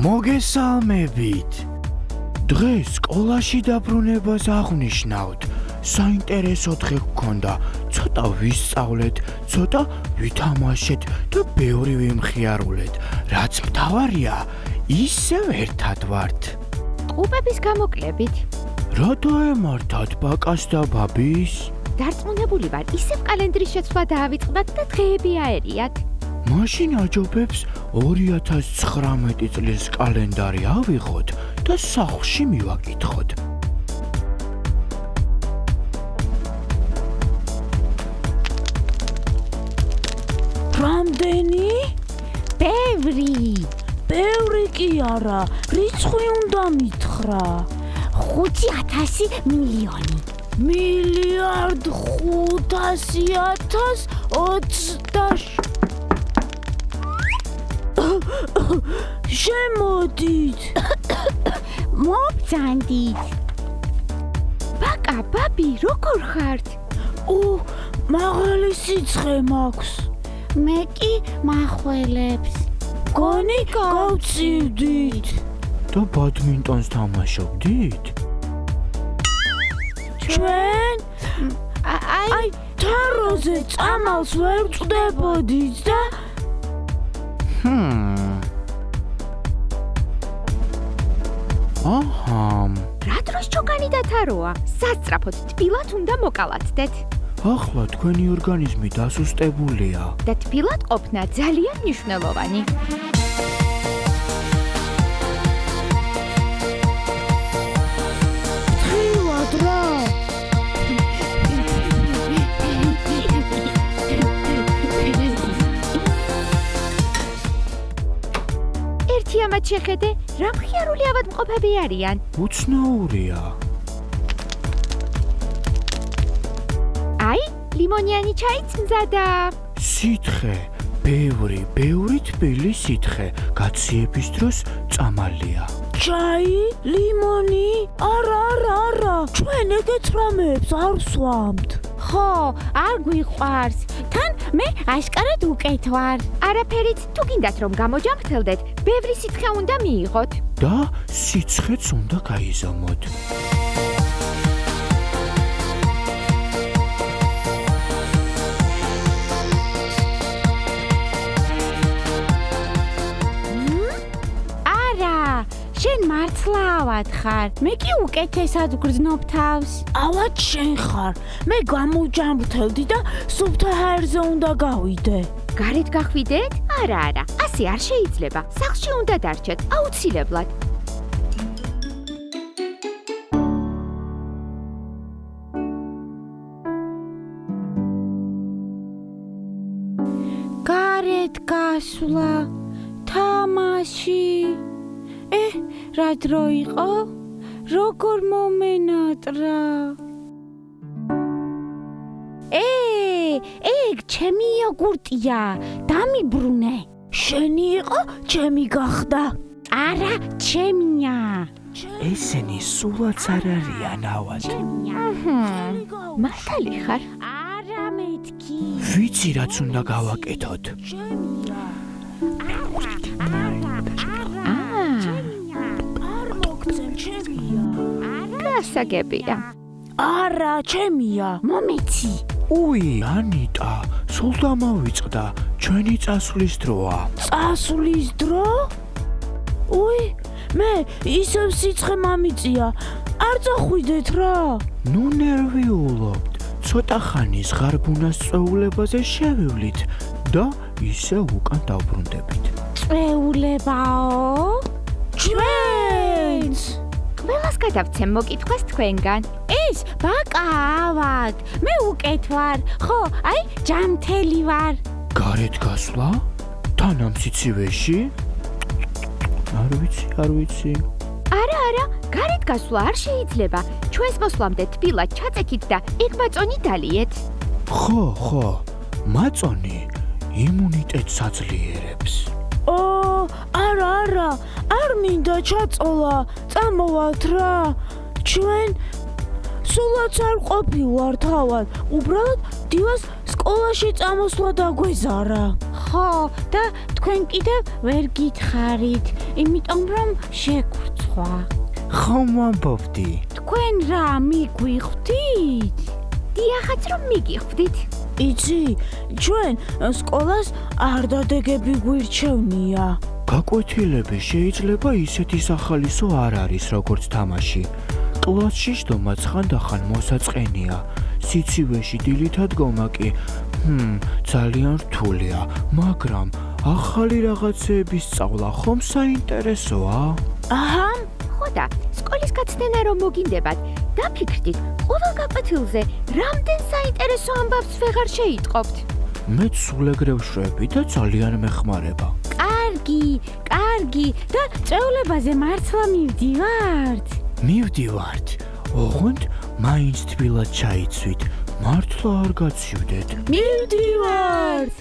მოგესალმებით. დღეს სკოლაში დაბრუნებას აღნიშნავთ. საინტერესო დღე გქონდა. ცოტა ვისწავლეთ, ცოტა ვითამაშეთ და ბევრი ვიმხიარულეთ. რაც მთავარია, ისევ ერთად ვართ. ყუბების გამოკლებით. რატო ემართათ ბაკას და ბაბის? დარწმუნებული ვარ, ისევ კალენდრის შეცვლა დაავიწყდათ და დღეები აერიათ. მაშინ აჯობებს 2019 წლის კალენდარი ავიღოთ და სახლში მივაკითხოთ. რამდენი? ბევრი კი არა, რიცხვი უნდა მითხრა. 5,000 მილიონი. მილიარდ 500,000 შემოდით. მობძანდით. ბაკა, ბაბი, როგორ ხართ? მაღალი სიცხე მაქვს. მე კი მახველებს. გონი გავწივდით. და ბადმინტონს თამაშობდით? ჩვენ? აი, თაროზე წამალს ვერ წვდებოდით და აჰა. რა დროს ჩოგანი და თაროა? სასწრაფოდ თბილად უნდა მოკალათდეთ. ახლა თქვენი ორგანიზმი დასუსტებულია. და თბილად ყოფნა ძალიან მნიშვნელოვანი. თბილად რა? ერთი ამათ შეხედე, რა მხიარული ავადმყოფები არიან. უცნაურია. აი, ლიმონიანი ჩაიც მზადა. სითხე, ბევრი თბილი სითხე, გაციების დროს წამალია. ჩაი, ლიმონი? არა, ჩვენ ეგეთ რამეებს არ ვსვამთ. ხო, არ გვიყვარს. თან მე აშკარად უკეთ ვარ. არაფერით, თუ გინდათ რომ გამოჯამრთელდეთ, ბევრი სითხე უნდა მიიღოთ. და სიცხეც უნდა გაიზომოთ. შენ მართლავად ხარ. მე კი უკეთესად ვგრძნობ თავს. ავად შენ ხარ. მე გამოჯამრთელდი და სუფთა ჰაერზე უნდა გავიდე. გარეთ გახვიდეთ? არა, ასე არ შეიძლება. სახლში უნდა დარჩეთ, აუცილებლად. გარეთ გასვლა, თამაში. რა დრო იყო? როგორ მომენატრა? ეგ ჩემი იოგურტია, დამიბრუნე. შენი იყო, ჩემი გახდა. არა, ჩემია. ესენი სულაც არ არიან ავად. მართალი ხარ? არა, მეთქი. ვიცი რაც უნდა გავაკეთოთ. ჩემია. გასაგებია. არა, ჩემია. მომეცი. ანიტა, სულ დამავიწყდა. ჩვენი წასვლის დროა. წასვლის დრო? მე ისევ სიცხე მამიწია. არ წახვიდეთ რა. ნუ ნერვიულობთ. ცოტა ხანის ღარბუნას წვეულებაზე შევივლით და ისევ უკან დავბრუნდებით. წვეულებაო? ჩვენს! ყველას გადავცემ მოკითხვას თქვენგან. ეს ბაკა ავად. მე უკეთ ვარ. ხო, აი, ჯამთელი ვარ. გარეთ გასვლა? თან ამ სიცივეში? არ ვიცი. არა, გარეთ გასვლა არ შეიძლება. ჩვენს მოსვლამდე თბილად ჩაწექით და ეგ მაწონი დალიეთ. ხო, მაწონი იმუნიტეტს აძლიერებს. არა, არ მინდა ჩაწოლა. წამოვართ რა. ჩვენ სულაც არ ყოფილვართ თავად. უბრალოდ დილას სკოლაში წამოსვლა დაგვეზარა. ხო, და თქვენ კიდევ ვერ გითხარით, იმიტომ რომ შეგვრცვა. ხომ ვამბობდი? თქვენ რა მიგვიხვდით? დიახაც რომ მიგიხვდით. იცი, ჩვენ სკოლას არ დადეგები გვირჩევნია. გაკვეთილები შეიძლება ისეთი სახალისო არ არის, როგორც თამაში. კლასში შდომაც ხანდახან მოსაწყენია. სიცივეში დილით ადგომა კი, ძალიან რთულია, მაგრამ ახალი რაღაცეების სწავლა ხომ საინტერესოა? აჰა, ხო და სკოლის გაცდენა რომ მოგინდებათ, დაფიქრდით, ყოველ გაკვეთილზე რამდენ საინტერესო ამბავს ვეღარ შეიტყობთ. მეც სულ ეგრე ვშვები და ძალიან მეხმარება. კარგი, და წვეულებაზე მართლა მივდივართ? მივდივართ, ოღონდ მაინც თბილად ჩაიცვით, მართლა არ გაცივდეთ. მივდივართ.